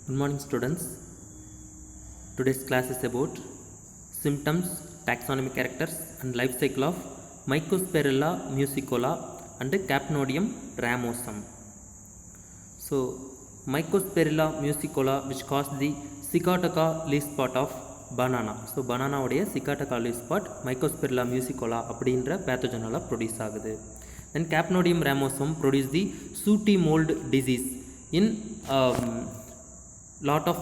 Good morning, students. Today's class is about symptoms, taxonomic characters, and life cycle of Mycosphaerella musicola and Capnodium ramosum. So, Mycosphaerella musicola, which caused the Sigatoka leaf spot of banana. So, banana உடைய Sigatoka leaf spot Mycosphaerella musicola அப்படின்ற pathogenala produce ஆகுது. Then Capnodium ramosum produce the sooty mold disease in lot of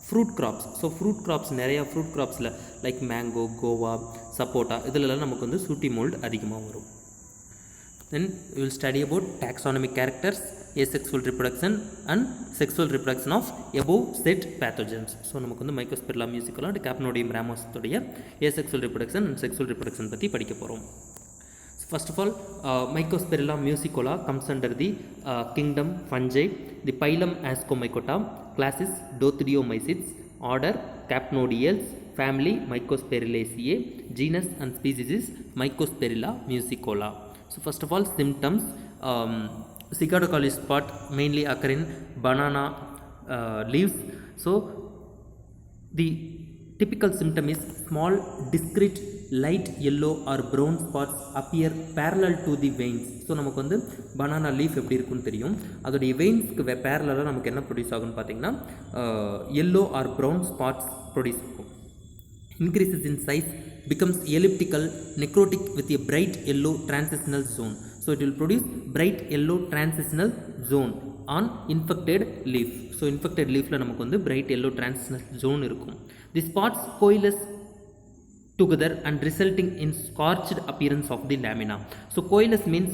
fruit crops. So fruit crops நிறைய fruit cropsல like mango, guava, sapota இதிலெல்லாம் நமக்கு வந்து sooty mold அதிகமாக வரும். Then we will study about taxonomic characters, asexual reproduction and sexual reproduction of above said pathogens. So நமக்கு வந்து Mycosphaerella musicola and Capnodium ramosum உடைய asexual reproduction and sexual reproduction பற்றி படிக்க போகிறோம். First of all, Mycosphaerella musicola comes under the kingdom fungi, the phylum Ascomycota, classes Dothrioomycetes, order Capnodiales, family Mycosphaerulaceae, genus and species is Mycosphaerella musicola. So first of all, symptoms. Sigatoka leaf spot mainly occur in banana leaves. So the typical symptom is small discrete light yellow or brown spots appear parallel to the veins. So நமக்கு வந்து banana leaf எப்படி இருக்குன்னு தெரியும். அதோடைய வெயின்ஸ்க்கு பேரலாக நமக்கு என்ன produce ஆகுன்னு பார்த்தீங்கன்னா yellow or brown spots produce ஆகும். Increases in size, becomes elliptical, necrotic with a bright yellow transitional zone. So it will produce bright yellow transitional zone on infected leaf. So infected leafல நமக்கு வந்து bright yellow transitional zone இருக்கும். The spots coalesce together and resulting in scorched appearance of the lamina. So coalesce means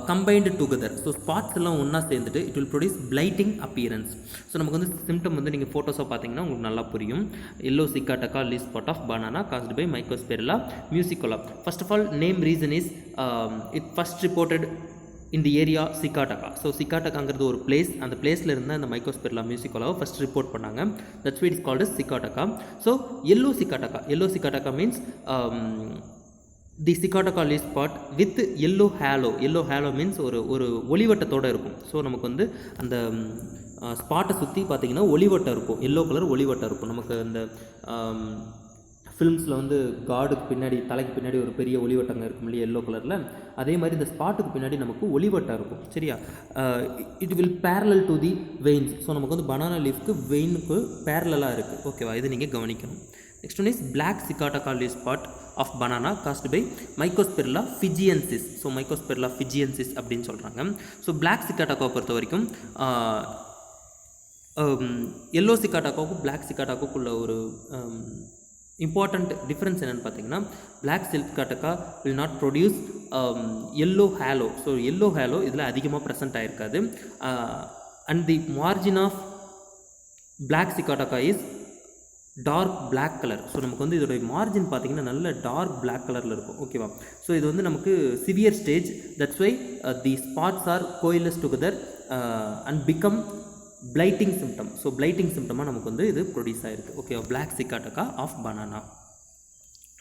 combined together. So spots எல்லாம் ஒன்றா சேர்ந்துட்டு it will produce blighting appearance. So நமக்கு வந்து symptom வந்து நீங்கள் ஃபோட்டோஸாக பார்த்தீங்கன்னா உங்களுக்கு நல்லா புரியும். Yellow Sigatoka leaf spot of banana caused by Mycosphaerella musicola. First of all, name reason is it first reported in the area Sigatoka. So சிகாட்டகாங்கிறது ஒரு பிளேஸ், அந்த பிளேஸில் இருந்தால் இந்த Mycosphaerella musicola ஃபஸ்ட் ரிப்போர்ட் பண்ணாங்க. That's why it is called as Sigatoka. ஸோ yellow Sigatoka means தி Sigatoka leaf spot with yellow halo. yellow halo means ஒரு ஒளிவட்டத்தோடு இருக்கும். ஸோ நமக்கு வந்து அந்த ஸ்பாட்டை சுற்றி பார்த்தீங்கன்னா ஒளிவட்டம் இருக்கும், எல்லோ கலர் ஒளிவட்டம் இருக்கும். நமக்கு அந்த ஃபிலிம்ஸில் வந்து காடுக்கு பின்னாடி தலைக்கு பின்னாடி ஒரு பெரிய ஒளிவட்டங்க இருக்கும் இல்லையா எல்லோ கலரில், அதே மாதிரி இந்த ஸ்பாட்டுக்கு பின்னாடி நமக்கு ஒளிவட்டம் இருக்கும். சரியா? It will parallel to the veins. So நமக்கு வந்து பனானா லீஃப்க்கு வெயினுக்கு பேரலாக இருக்குது. ஓகேவா? இது நீங்கள் கவனிக்கணும். Next one is black Sigatoka leaf spot of banana caused by Mycosphaerella fijiensis. So Mycosphaerella fijiensis அப்படின்னு சொல்கிறாங்க. ஸோ பிளாக் Sigatoka பொறுத்த வரைக்கும் எல்லோ Sigatokaவுக்கும் பிளாக் Sigatokaவுக்குள்ள ஒரு இம்பார்ட்டண்ட் டிஃப்ரென்ஸ் என்னென்னு பார்த்தீங்கன்னா black Sigatoka will not produce yellow halo. So yellow halo இதில் அதிகமாக present ஆகிருக்காது. And the margin of black Sigatoka is dark black colour. So நமக்கு வந்து இதோடைய மார்ஜின் பார்த்தீங்கன்னா நல்ல டார்க் பிளாக் கலரில் இருக்கும். ஓகேவா? ஸோ இது வந்து நமக்கு severe stage. That's why the spots are coalesce together and become blighting symptom. So blighting சிம்டமாக நமக்கு வந்து இது ப்ரொடியூஸ் ஆகிருக்கு. Okay, black Sigatoka of banana,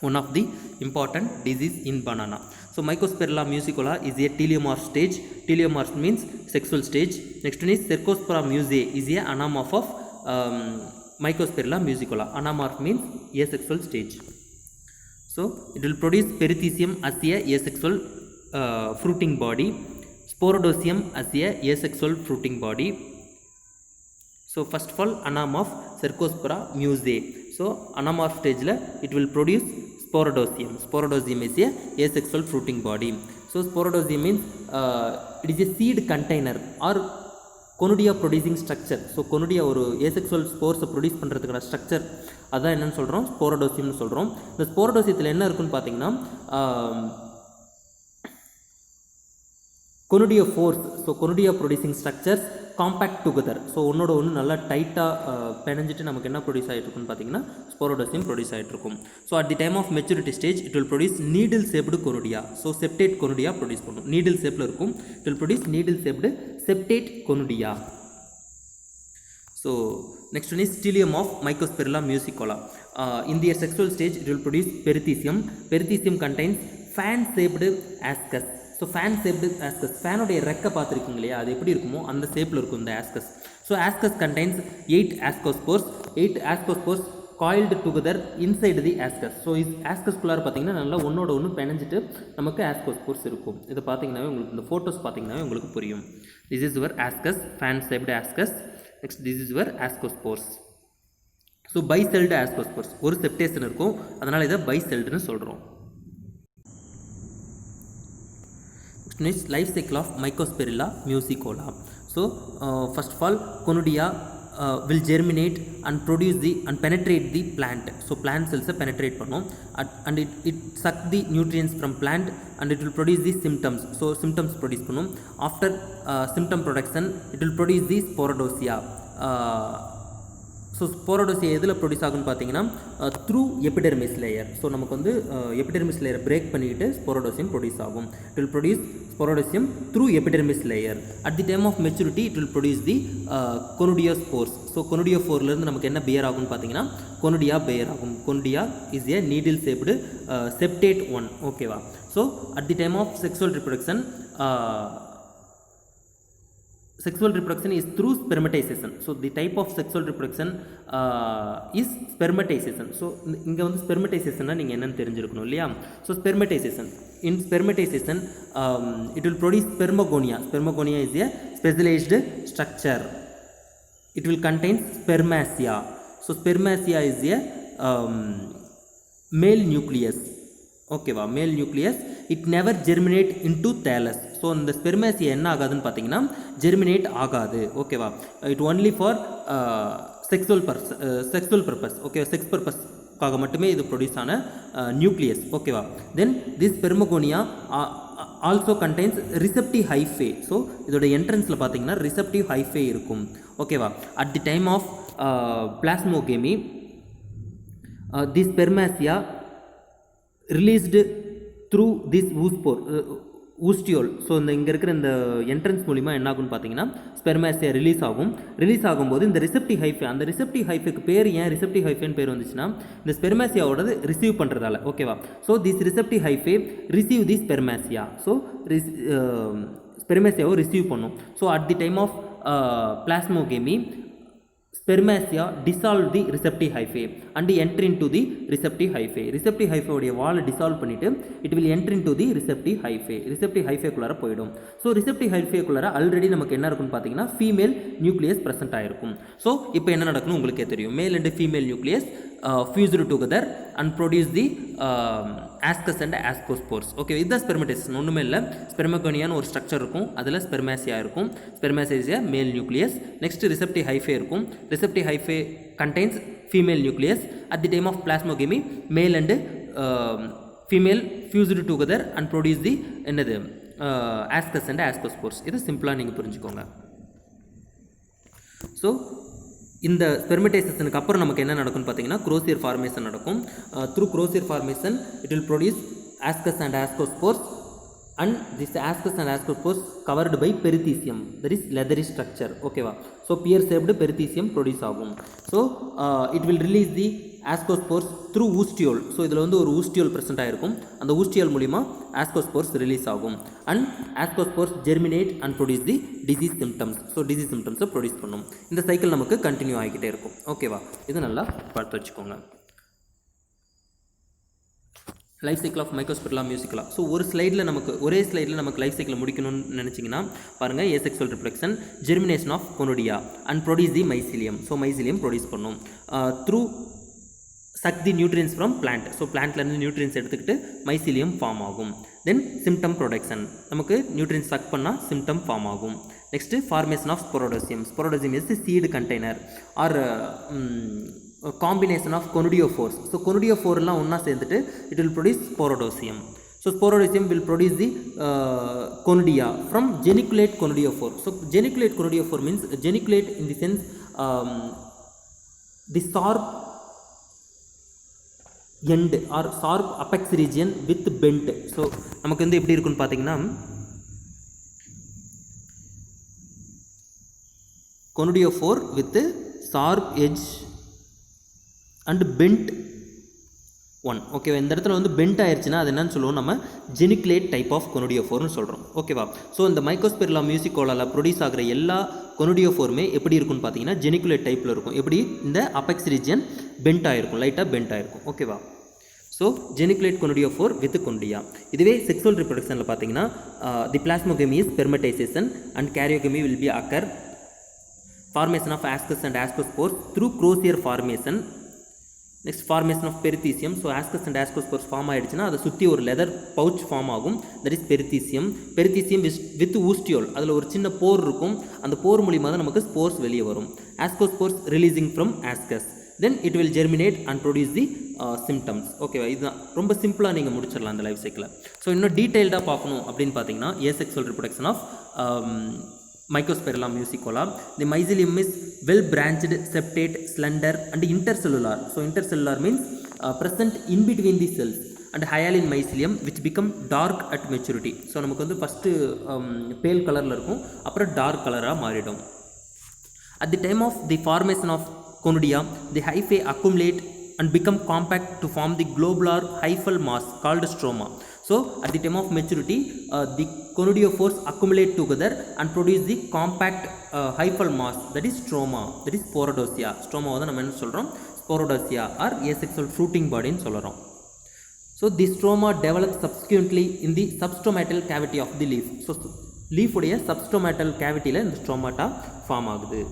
one of the important disease in banana. So Mycosphaerella musicola is a teleomorph stage. Teleomorph means sexual stage. Next one is Cercospora musae is a anamorph of Mycosphaerella musicola. Anamorph means asexual stage. So it will produce perithecium as a asexual fruiting body, sporodocium as a asexual fruiting body. So first of all, anamorph Cercospora musae. So anamorph stage la it will produce sporodocium. Sporodocium is a asexual fruiting body. So sporodocium means it is a seed container or conidia producing structure. So conidia ஒரு asexual ஸ்போர்ஸை produce பண்ணுறதுக்கான structure அதான் என்னென்னு சொல்கிறோம், ஸ்போரோடோசியம்னு சொல்கிறோம். இந்த ஸ்போரோடோசியத்தில் என்ன இருக்குன்னு பார்த்தீங்கன்னா கொனுடியா ஃபோர்ஸ். So conidia producing structures compact together. So ஒன்னோட ஒன்று நல்லா டைட்டாக பிணைஞ்சிட்டு நமக்கு என்ன ப்ரொடியூஸ் ஆகிட்டு இருக்குன்னு பார்த்தீங்கன்னா ஸ்போரோடோசியம் ப்ரொடியூஸ் ஆகிட்டு இருக்கும். So at the time of maturity stage it will produce needle shaped conidia. So septate conidia produce பண்ணும். நீடில் சேப்பில் இருக்கும். It will produce needle shaped septate conudia. So next one is teleom of Mycosphaerella musicola. In their sexual stage it will produce perithecium. Perithecium contains fan shaped ascus. So fan shaped ascus, ஃபேனுடைய ரெக்கை பார்த்துருக்கீங்க இல்லையா, அது எப்படி இருக்குமோ அந்த ஷேப்பில் இருக்கும் இந்த ascus. So ascus contains 8 ascospores. 8 ascospores coiled together inside the ascus. So இது ஆஸ்கஸ்குள்ளார பார்த்தீங்கன்னா நல்லா ஒன்றோட ஒன்று பிணைஞ்சிட்டு நமக்கு ஆஸ்கோஸ்போர்ஸ் இருக்கும். இதை பார்த்தீங்கன்னாவே உங்களுக்கு இந்த ஃபோட்டோஸ் பார்த்தீங்கன்னாவே உங்களுக்கு புரியும். This is your ascus, fan shaped ascus. Next this is your ascospores. So bicelled ascospores, ஒரு செப்டேஷன் இருக்கும், அதனால் இதை பைசெல்டுன்னு சொல்கிறோம். Next, life cycle of Mycosphaerella musicola. So first of all, Conudia will germinate and produce the and penetrate the plant. So plant cells penetrate பண்ணும் and it suck the nutrients from plant and it will produce the symptoms. So symptoms produce பண்ணும். After symptom production, it will produce the sporodosia. So sporodochia எதில் produce ஆகுன்னு பார்த்தீங்கன்னா through epidermis layer. So நமக்கு வந்து epidermis லேயரை break பண்ணிவிட்டு sporodochium produce ஆகும். It will produce sporodochium through epidermis layer. At the time of maturity it will produce the conidiospores. So கொனுடியோஃபோர்லேருந்து நமக்கு என்ன பியர் ஆகும்னு பார்த்தீங்கன்னா கொனுடியா பியர் ஆகும். Conidia is a needle shaped septate one. ஓகேவா? So at the time of sexual reproduction, sexual reproduction is through spermatization. So the type of sexual reproduction is spermatization. So இங்கே வந்து ஸ்பெர்மடைசேஷன்னா நீங்கள் என்னென்னு தெரிஞ்சிருக்கணும் இல்லையா? So spermatization, in spermatization it will produce spermagonia. Spermagonia is a specialized structure. It will contain spermacia. So spermacia is a male nucleus. ஓகேவா? Male nucleus. It never germinate into thallus. So இந்த spermatia என்ன ஆகாதுன்னு பார்த்தீங்கன்னா germinate ஆகாது. ஓகேவா? It only for sexual purpose. Okay, sex பர்பஸ்க்காக மட்டுமே இது ப்ரொடியூஸ் ஆன நியூக்ளியஸ். ஓகேவா? Then this spermagonia also contains receptive hyphae. So இதோட என்ட்ரன்ஸில் பார்த்தீங்கன்னா ரிசெப்டிவ் ஹைஃபே இருக்கும். ஓகேவா? At the time of plasmogamy the spermatia released through this ostiole. So இந்த இங்கே இருக்கிற இந்த என்ட்ரன்ஸ் மூலிமா என்ன ஆகும்னு பார்த்தீங்கன்னா ஸ்பெர்மேசியா ரிலீஸ் ஆகும். ரிலீஸ் ஆகும்போது இந்த ரிசெப்டிவ் ஹைஃபே, அந்த ரிசெப்டிவ் ஹைஃபேக்கு பேர் ஏன் ரிசெப்டிவ் ஹைஃபேன்னு பேர் வந்துச்சுன்னா இந்த ஸ்பெர்மேசியாவோடது ரிசீவ் பண்ணுறதால. ஓகேவா? So this receptive hyphae receive the spermatia. So ஸ்பெர்மேசியாவை ரிசீவ் பண்ணும். So at the time of plasmogamy spermacia dissolve the receptive hyphae and enter into the receptive hyphae. receptive hyphae உடைய வாலை டிசால்வ் பண்ணிட்டு it will enter into the receptive hyphae. receptive hyphae குள்ளார போயிடும். So receptive hyphae குள்ளார already நமக்கு என்ன இருக்குன்னு பார்த்தீங்கன்னா female nucleus present ஆகிருக்கும். So இப்போ என்ன நடக்கணும் உங்களுக்கே தெரியும். Male and female nucleus fused together and produce the ascus and ascospores. Okay, இதுதான் ஸ்பெர்மடைசேஷன். ஒன்றுமே இல்லை, ஸ்பெர்மகோனியான்னு ஒரு ஸ்ட்ரக்சர் இருக்கும், அதில் ஸ்பெர்மேசியா இருக்கும். Spermatia is a male nucleus. Next receptive hyphae இருக்கும். Receptive hyphae contains female nucleus. at the time of plasmogamy male and female fused together and produce the என்னது ascus and ascospores. இது சிம்பிளாக நீங்கள் புரிஞ்சுக்கோங்க. So இந்த ஸ்பெர்மடைசேஷனுக்கு அப்புறம் நமக்கு என்ன நடக்கும்னு பார்த்தீங்கன்னா குரோசியர் ஃபார்மேஷன் நடக்கும். Through crozier formation it will produce ascus and ascospores and this ascus and ascospores covered by perithecium, that is leathery structure. ஓகேவா? So pear shaped perithecium produce ஆகும். So it will release the ascospores through ostiole. So இதில் வந்து ஒரு ostiole present ஆகிருக்கும். அந்த ostiole மூலிமா ascospores release ஆகும் and ascospores germinate and produce the disease symptoms. So disease சிம்டம்ஸை ப்ரொடியூஸ் பண்ணும். இந்த சைக்கிள் நமக்கு கண்டினியூ ஆகிக்கிட்டே இருக்கும். ஓகேவா? இது நல்லா பார்த்து வச்சுக்கோங்க. Life cycle of Mycosphaerella musicola. So ஒரு ஸ்லைடில் நமக்கு ஒரே ஸ்லைடில் நமக்கு லைஃப் சைக்கிள் முடிக்கணும்னு நினச்சிங்கன்னா பாருங்கள், asexual reproduction, germination of conidia and produce the mycelium. So mycelium produce பண்ணும். Through suck the nutrients from plant. So பிளான்ட்லேருந்து நியூட்ரியன்ஸ் எடுத்துக்கிட்டு மைசிலியம் ஃபார்ம் ஆகும். தென் சிம்டம் ப்ரொடக்ஷன், நமக்கு நியூட்ரியன்ஸ் சக் பண்ணால் சிம்டம் ஃபார்ம் ஆகும். Next formation of sporodochium. Sporodochium is seed container or combination of conidiophores. So conidiophore எல்லாம் ஒன்றா சேர்ந்துட்டு it will produce sporodocium. So sporodocium will produce the conidia from geniculate conidiophore. So geniculate conidiophore means geniculate in the sense the sharp end or sharp apex region with bent. So நமக்கு வந்து எப்படி இருக்குன்னு பார்த்தீங்கன்னா conidiophore with sharp edge and bent 1. ஓகேவா, இந்த இடத்துல வந்து bend ஆயிடுச்சுன்னா அது என்னன்னு சொல்லுவோம், நம்ம ஜெனிகுலேட் டைப் ஆஃப் கொனோடியோஃபோர்னு சொல்கிறோம். ஓகேவா, ஸோ இந்த மைக்கோஸ்பெரில்லா மியூசிகோலாவில் ப்ரொடியூஸ் ஆகிற எல்லா கொனோடியோஃபோருமே எப்படி இருக்குன்னு பார்த்தீங்கன்னா ஜெனிகுலேட் டைப்பில் இருக்கும். எப்படி, இந்த அபெக்ஸ் ரீஜியன் பெண்ட் ஆகிருக்கும், லைட்டாக பெண்ட் ஆகிருக்கும். ஓகேவா, so geniculate conidiophore with conidia. இதுவே செக்ஸுவல் ரிப்ரொடக்ஷனில் பார்த்தீங்கன்னா the plasmogamy is spermatization and karyogamy will be occur formation of ascus and ascospores through crosier formation. Next, formation of perithecium. So ascus and ascospores form ஆயிடுச்சுன்னா அதை சுற்றி ஒரு leather pouch form ஆகும், that is பெரித்தீசியம். பெரித்தீசியம் with ஊஸ்டியோல், அதில் ஒரு சின்ன போர் இருக்கும், அந்த போர் மூலியமாக தான் நமக்கு ஸ்போர்ஸ் வெளியே வரும். Ascospores releasing from ascus, then it will germinate and produce the symptoms. ஓகேவா, இதுதான் ரொம்ப சிம்பிளாக நீங்கள் முடிச்சிடலாம் அந்த லைஃப் சைக்கிளை. ஸோ இன்னும் டீட்டெயில்டாக பார்க்கணும் அப்படின்னு பார்த்தீங்கன்னா asexual reproduction of Mycosphaerella musicola. The mycelium is well branched, septate, slender and intercellular. So intercellular means present in between the cells, and hyaline mycelium which become dark at maturity. So நமக்கு வந்து first pale கலரில் இருக்கும், அப்புறம் dark கலராக மாறிடும். At the time of the formation of conodia, the hyphae accumulate and become compact to form the globular hyphal mass called stroma. So at the time of maturity, the conidiophores accumulate together and produce the compact hyphal mass, that is stroma, that is sporodosia. Stroma வந்து நம்ம என்ன சொல்கிறோம், sporodosia or asexual fruiting body ன்னு சொல்கிறோம். So the stroma develops subsequently in the substomatal cavity of the leaf. So leaf உடைய substomatal cavityல இந்த stromata form ஆகுது.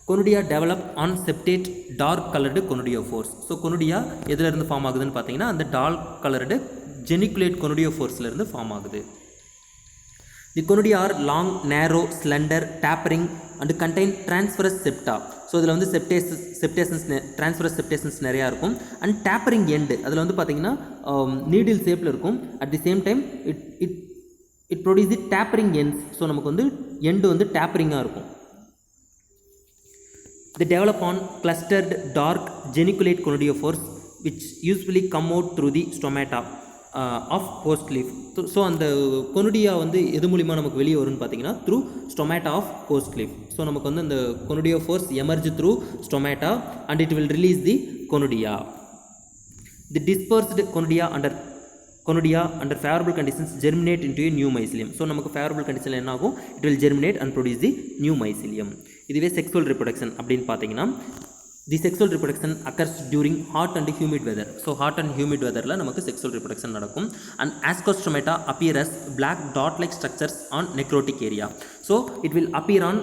Conidia develop on septate dark coloured conidiophores. So conidia எதுலேருந்து form ஆகுதுன்னு பார்த்தீங்கன்னா அந்த dark coloured geniculate கொனுடியோஃபோர்ஸ்லேருந்து ஃபார்ம் ஆகுது. The conidia are long, narrow, slender, tapering and contain transverse septa. So இதில் வந்து செப்டேஷன்ஸ் டிரான்ஸ்ஃபரஸ் செப்டேஷன்ஸ் நிறையா இருக்கும். அண்ட் டேப்பரிங் எண்டு, அதில் வந்து பார்த்தீங்கன்னா நீடில் ஷேப்பில் இருக்கும். At the same time it produce the tapering ends. So நமக்கு வந்து எண்டு வந்து டேப்பரிங்காக இருக்கும். They develop on clustered dark geniculate conidiophores which usually come out through the stomata of host leaf. So அந்த கொனுடியா வந்து எது மூலிமா நமக்கு வெளியே வரும்னு பார்த்தீங்கன்னா through stomata of host leaf. So நமக்கு வந்து அந்த conidiophores emerge through stomata and it will release the conidia. The dispersed conidia under favorable conditions germinate into a new mycelium. So நமக்கு favorable condition என்ன ஆகும், it will germinate and produce the new mycelium. இதுவே sexual reproduction அப்படின்னு பார்த்தீங்கன்னா the sexual reproduction occurs during hot and humid weather. So hot and humid weatherல நமக்கு sexual reproduction நடக்கும். and ascostromata appear as black dot like structures on necrotic area. So it will appear on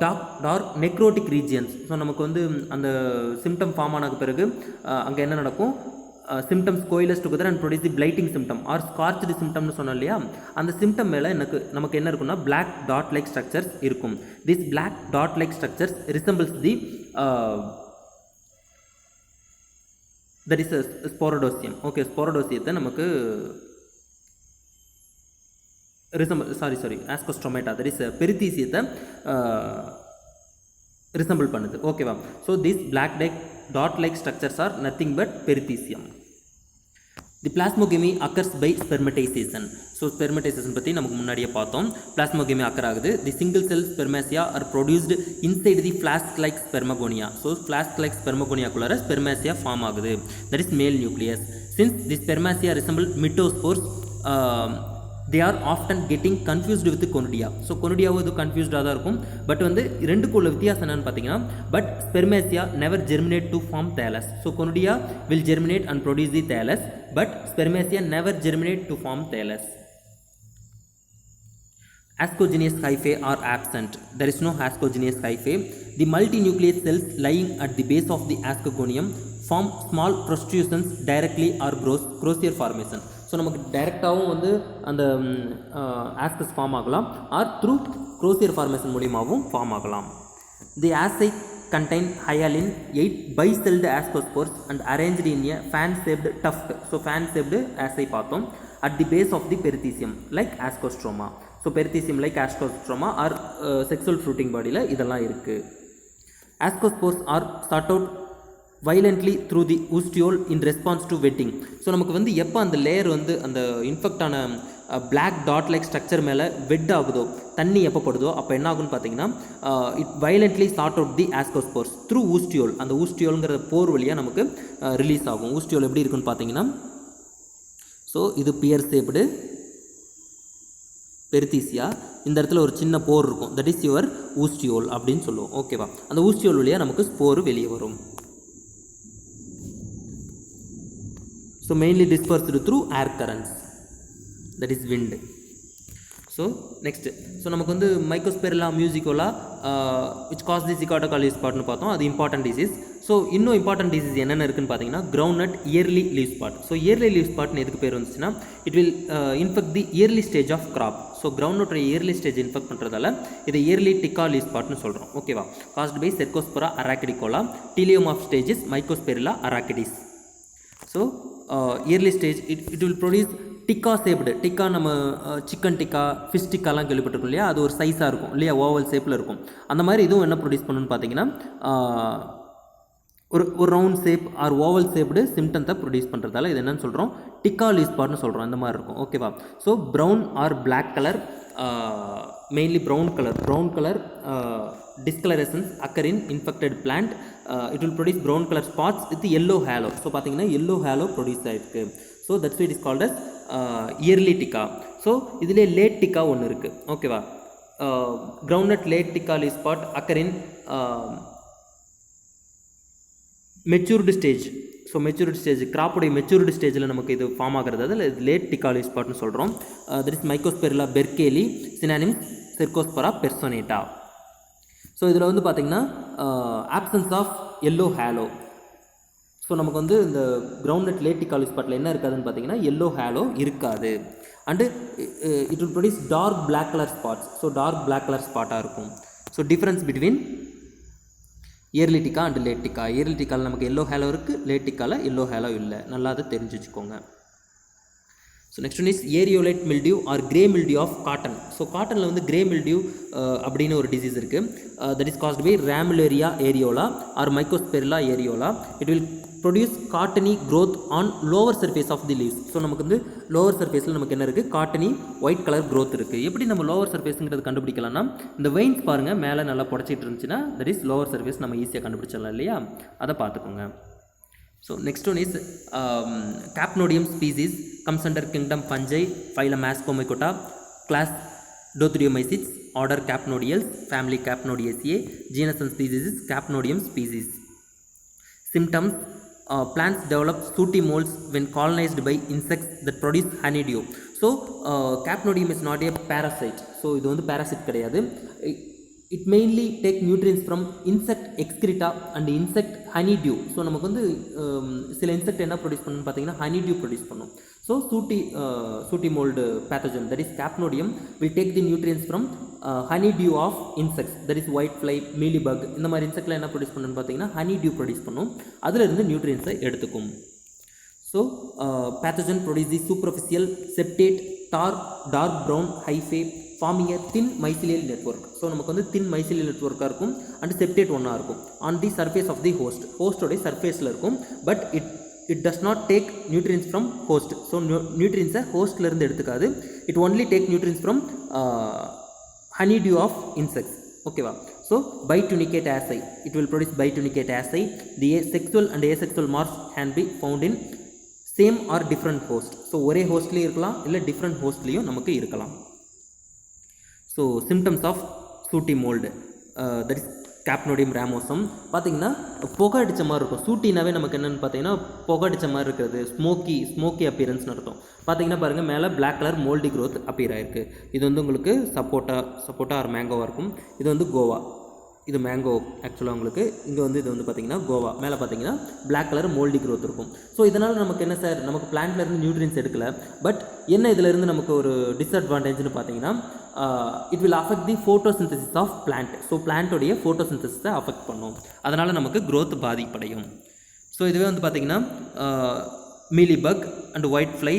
dark necrotic regions. So நமக்கு வந்து அந்த symptom form ஆன பிறகு அங்கே என்ன நடக்கும், symptoms coalesce together and produce the blighting symptom or scorched symptom னு சொன்னோம் இல்லையா, அந்த சிம்டம் மேலே நமக்கு என்ன இருக்குன்னா black dot like structures இருக்கும். This black dot like structures resembles the that is a sporodosium. Okay, sporodosiயத்தை நமக்கு ascostromata, that is பெரித்தீசியத்தை ரிசம்பிள் பண்ணுது. ஓகேவா, so this black dot like structures are nothing but perithecium. The plasmogamy occurs by spermatization. So spermatization பற்றி நமக்கு முன்னாடியே பார்த்தோம். Plasmogamy occur ஆகுது. The single cell spermatia are produced inside the flask like spermagonia. So flask like ஸ்பெர்மகோனியாக்குள்ளார spermatia form ஆகுது. That is male nucleus. Since the spermatia resemble mitospores, they are often getting confused with conidia. So கொனுடியாவும் இது கன்ஃபியூஸ்டாக தான் இருக்கும். But வந்து ரெண்டுக்குள்ள வித்தியாசம் என்னன்னு பார்த்தீங்கன்னா, but spermatia never germinate to form thallus. So conidia will germinate and produce the thallus, but spermatia never germinate to form thallus. Ascogenous hyphae are absent. There is no ascogenous hyphae. The multinucleate cells lying at the base of the ascogonium form small protrusions directly or crosier formation. So நமக்கு டைரெக்டாகவும் வந்து அந்த ask us form ஆகலாம், R through க்ரோசியர் formation மூலியமாகவும் form ஆகலாம். தி ஆசை contain hyaline 8 bicelled ascospores and arranged in a fan-shaped tuft. So fan-shaped ஆசை பார்த்தோம். at the base of the perithecium like ascostroma. So perithecium like ascostroma are sexual fruiting பாடியில் இதெல்லாம் இருக்குது. ascospores are sought out violently through the ostiole in response to wetting. So நமக்கு வந்து எப்போ அந்த layer வந்து அந்த இன்ஃபெக்ட் ஆன பிளாக் டாட் லைக் ஸ்ட்ரக்சர் மேலே வெட் ஆகுதோ, தண்ணி எப்போ படுதோ அப்போ என்ன ஆகுன்னு பார்த்தீங்கன்னா it violently shot out the ascospores through ostiole. அந்த ஊஸ்டியோலுங்கிற போர் வழியாக நமக்கு ரிலீஸ் ஆகும். ஊஸ்டியோல் எப்படி இருக்குன்னு பார்த்தீங்கன்னா, ஸோ இது பியர் ஷேப்டு பெரித்தீசியா, இந்த இடத்துல ஒரு சின்ன போர் இருக்கும், தட் இஸ் யுவர் ஊஸ்டியோல் அப்படின்னு சொல்லுவோம். ஓகேவா? அந்த ஊஸ்டியோல் வழியாக நமக்கு ஸ்போர் வெளியே வரும். So mainly dispersed through air currents, that is wind. So next, so நமக்கு வந்து Mycosphaerella musicola which cause the Sigatoka leaf ஸ்பாட்னு பார்த்தோம். அது இம்பார்ட்டன்ட் டிசீஸ். ஸோ இன்னும் இம்பார்ட்டன்ட் டிசீஸ் என்னென்ன இருக்குன்னு பார்த்தீங்கன்னா, groundnut early leaf spot. So early leaf ஸ்பாட்னு எதுக்கு பேர் வந்துச்சுன்னா, it will infect the early stage of crop. So கிரவுண்ட் நோட்டோட இயர்லி ஸ்டேஜ் இன்ஃபெக்ட் பண்ணுறதால இதை இயர்லி டிக்கா லீவ் ஸ்பாட்னு சொல்கிறோம். ஓகேவா? Caused by Cercospora arachidicola, telium of stages Mycosphaerella arachidis. So early stage it will produce tikka shaped. Tikka நம்ம சிக்கன் டிக்கா, ஃபிஷ் டிக்காலாம் கேள்விப்பட்டிருக்கோம் இல்லையா? அது ஒரு சைஸாக இருக்கும் இல்லையா, ஓவல் ஷேப்பில் இருக்கும். அந்த மாதிரி இதுவும் என்ன ப்ரொடியூஸ் பண்ணணும்னு பார்த்தீங்கன்னா, ஒரு round shape or oval shaped சிம்டம்ஸை ப்ரொடியூஸ் பண்ணுறதால இது என்னன்னு சொல்கிறோம், டிக்கா லீவ் ஸ்பாட்னு சொல்கிறோம். இந்த மாதிரி இருக்கும். ஓகேவா? So brown or black colour, mainly brown colour discolorations occur in infected plant. It will produce brown color spots with yellow halo. So பார்த்தீங்கன்னா yellow halo ப்ரொடியூஸ் ஆகிருக்கு. So that's it is called as early tikka. So இதிலே late tikka ஒன்று இருக்குது. ஓகேவா? Groundnut late tikka leaf spot occur in matured stage. So maturity stage, கிராப்புடைய maturity ஸ்டேஜில் நமக்கு இது ஃபார்ம் ஆகிறது, அதில் லேட் டிக்கா லீவ் ஸ்பாட்னு சொல்கிறோம். That is Mycosphaerella berkeleyi, synonym Cercospora personata. So இதில் வந்து பார்த்திங்கன்னா absence of yellow halo. So நமக்கு வந்து இந்த கிரவுண்ட் லேட் டிக்கா லீவ் ஸ்பாட்டில் என்ன இருக்காதுன்னு பார்த்தீங்கன்னா, எல்லோ ஹேலோ இருக்காது. And it will produce dark black colour spots. So dark black colour ஸ்பாட்டாக இருக்கும். So difference between early tikka and late tikka. Early டிக்காவில் நமக்கு எல்லோ ஹேலோ இருக்குது, லேட் டிக்காவில் எல்லோ ஹேலோ இல்லை. நல்லா அதை தெரிஞ்சு வச்சுக்கோங்க. So next one is areolate mildew or grey mildew of cotton. So காட்டனில் வந்து கிரே மில்டியூ அப்படின்னு ஒரு டிசீஸ் இருக்குது. That is caused by Ramularia areola R Mycosphaerella areola. It will produce cottony growth on lower surface of the leaves. So நமக்கு வந்து lower சர்ஃபேஸில் நமக்கு என்ன இருக்குது, காட்டனி ஒயிட் கலர் க்ரோத் இருக்குது. எப்படி நம்ம லோவர் சர்ஃபேஸுங்கிறது கண்டுபிடிக்கலாம்னா, இந்த வெயின்ஸ் பாருங்கள் மேலே நல்லா புடச்சிட்டு இருந்துச்சுன்னா தட் இஸ் லோவர் சர்ஃபேஸ், நம்ம ஈஸியாக கண்டுபிடிச்சிடலாம் இல்லையா? அதை பார்த்துக்கோங்க. So next one is Capnodium species comes under kingdom Fungi, phylum Ascomycota, class Dothriomicetes, order Capnodiales, family Capnodiaceae, genus and species is Capnodium species. Symptoms: plants develop sooty molds when colonized by insects that produce honeydew. So Capnodium is not a parasite. So இது வந்து parasite கிடையாது. It mainly take nutrients from insect excreta and insect honeydew. So நமக்கு வந்து சில insect என்ன produce பண்ணணும்னு பார்த்தீங்கன்னா honeydew produce பண்ணும். So sooty mould pathogen that is Capnodium will take the nutrients from honeydew of insects that is white fly, mealybug, இந்த மாதிரி இன்செக்ட்லாம் என்ன ப்ரொடியூஸ் பண்ணணும்னு பார்த்தீங்கன்னா honeydew ப்ரொடியூஸ் பண்ணும். அதிலிருந்து நியூட்ரியன்ஸை எடுத்துக்கும். So pathogen produce the superficial septate dark brown hyphae forming a thin mycelial network. So நமக்கு வந்து thin mycelial network இருக்கும் அண்ட் செப்டேட் ஒன்றா இருக்கும் on the surface of the ஹோஸ்டோடைய சர்ஃபேஸில் இருக்கும். But it does not take nutrients from host. So நியூட்ரியன்ஸை ஹோஸ்ட்லேருந்து எடுத்துக்காது. It only take nutrients from honeydew of insects. ஓகேவா? So bitunicate asci, it will produce bitunicate asci. The sexual and asexual morphs can be found in same are different host. So ஒரே ஹோஸ்ட்லேயும் இருக்கலாம், இல்லை different ஹோஸ்ட்லேயும் நமக்கு இருக்கலாம். So symptoms of சூட்டி mould that is Capnodium ராமோசம். பார்த்தீங்கன்னா புகை அடித்த மாதிரி இருக்கும். சூட்டினாவே நமக்கு என்னென்னு பார்த்தீங்கன்னா புகை அடித்த மாதிரி இருக்கிறது, ஸ்மோக்கி அப்பியரன்ஸ்னு அர்த்தம். பார்த்தீங்கன்னா பாருங்கள் மேலே பிளாக் கலர் மோல்டி க்ரோத் அப்பியர் ஆகிருக்கு. இது வந்து உங்களுக்கு சப்போட்டா ஆர் மேங்கோவாக இருக்கும். இது வந்து கோவா, இது மேங்கோ ஆக்சுவலாக உங்களுக்கு. இங்கே வந்து இது வந்து பார்த்திங்கன்னா கோவா. மேலே பார்த்தீங்கன்னா பிளாக் கலர் மோல்டி க்ரோத் இருக்கும். ஸோ இதனால் நமக்கு என்ன சார், நமக்கு பிளான்ட்லேருந்து நியூட்ரியன்ஸ் எடுக்கலை. பட் என்ன இதிலேருந்து நமக்கு ஒரு டிஸ்அட்வான்டேஜ்னு பார்த்தீங்கன்னா, it will affect the photosynthesis of plant. So பிளான்ட்டோடைய ஃபோட்டோசிந்தசிஸை அஃபெக்ட் பண்ணும். அதனால் நமக்கு க்ரோத் பாதிப்படையும். ஸோ இதுவே வந்து பார்த்திங்கன்னா mealybug and white fly,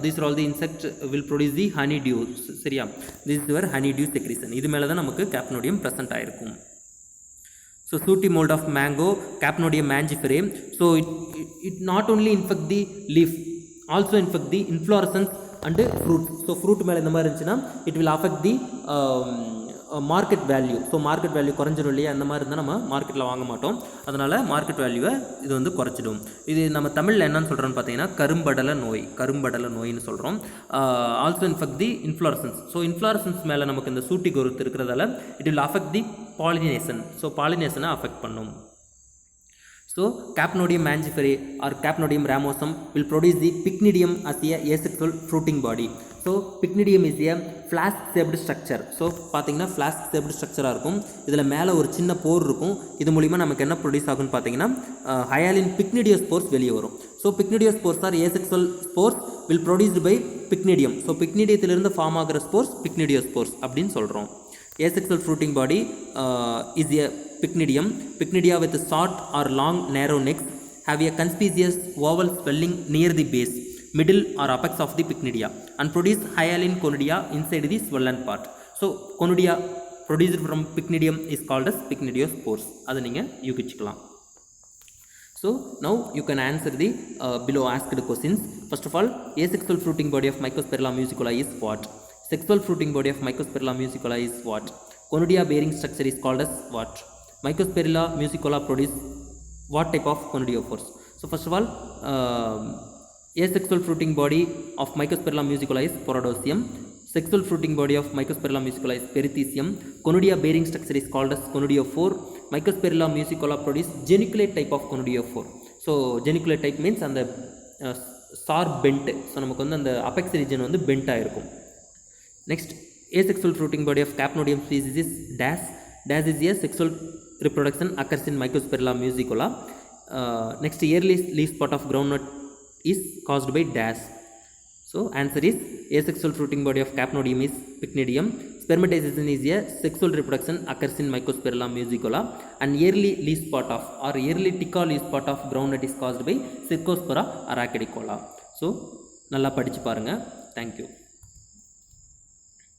these are all the insects will produce the honeydew. சரியா? this is your honeydew secretion. இது மேலே தான் நமக்கு கேப்னோடியம் ப்ரெசென்ட் ஆகிருக்கும். So sooty mould of mango, Capnodium mangiferae. So it not only infect the leaf, also infect the inflorescence and fruits. So fruit மேலே இந்த மாதிரி இருந்துச்சுன்னா it will affect the market value. So market value குறைஞ்சிடும் இல்லையா, அந்த மாதிரி இருந்தால் நம்ம மார்க்கெட்டில் வாங்க மாட்டோம். அதனால் மார்க்கெட் வேல்யூவை இது வந்து குறைச்சிடும். இது நம்ம தமிழில் என்னன்னு சொல்கிறோன்னு பார்த்தீங்கன்னா கரும்படலை நோய், கரும்படலை நோயின்னு சொல்கிறோம். Also infect the inflorescence. So inflorescence மேலே நமக்கு இந்த சூட்டி குருத்து இருக்கிறதால it will affect the pollination. So பாலினேஷனை அஃபெக்ட் பண்ணும். So Capnodium mangiferae or Capnodium ramosum will produce the pycnidium as a asexual fruiting body. So pycnidium is a flask shaped structure. So பார்த்தீங்கன்னா flask shaped structure-ஆக இருக்கும். இதில் மேலே ஒரு சின்ன போர் இருக்கும். இது மூலிமா நமக்கு என்ன ப்ரொடியூஸ் ஆகும்னு பார்த்தீங்கன்னா ஹயாலின் pycnidiospores வெளியே வரும். So pycnidiospores are asexual spores will produced by pycnidium. So pycnidiயத்திலிருந்து ஃபார்ம் ஆகிற ஸ்போர்ஸ் pycnidiospores அப்படின்னு சொல்கிறோம். Asexual fruiting body is a pycnidium. Pycnidia with short or long narrow necks have a conspicuous oval swelling near the base, middle or apex of the pycnidia and produce hyaline conidia inside the swollen part. So conidia produced from pycnidium is called as pycnidiospores. அது நீங்கள் யூகிச்சுக்கலாம். So now you can answer the below asked questions. First of all, asexual fruiting body of Mycosphaerella musicula is what? Sexual fruiting body of Mycosphaerella musicula is what? Conidia bearing structure is called as what? Mycosphaerella musicula produce what type of conidiophores? So first of all, asexual fruiting body of Mycosphaerella musicula is Porodosium. Sexual fruiting body of Mycosphaerella musicula is Perithecium. Conidia bearing structure is called as conidiophore. Mycosphaerella musicula produce geniculate type of conidiophore. So geniculate type means அந்த sharp bent. So நமக்கு வந்து அந்த apex region வந்து பென்ட்டாக இருக்கும். Next, asexual fruiting body of Capnodium species is dash. Dash is a sexual reproduction occurs in Mycosphaerella musicula. Next, early leaf spot of groundnut is caused by dash. So answer is asexual fruiting body of Capnodium is pycnidium. Spermatization is a sexual reproduction occurs in Mycosphaerella musicula and early leaf spot of or early tica leaf spot of groundnut is caused by Cercospora arachidicola. So நல்லா படிச்சு பாருங்க. Thank you.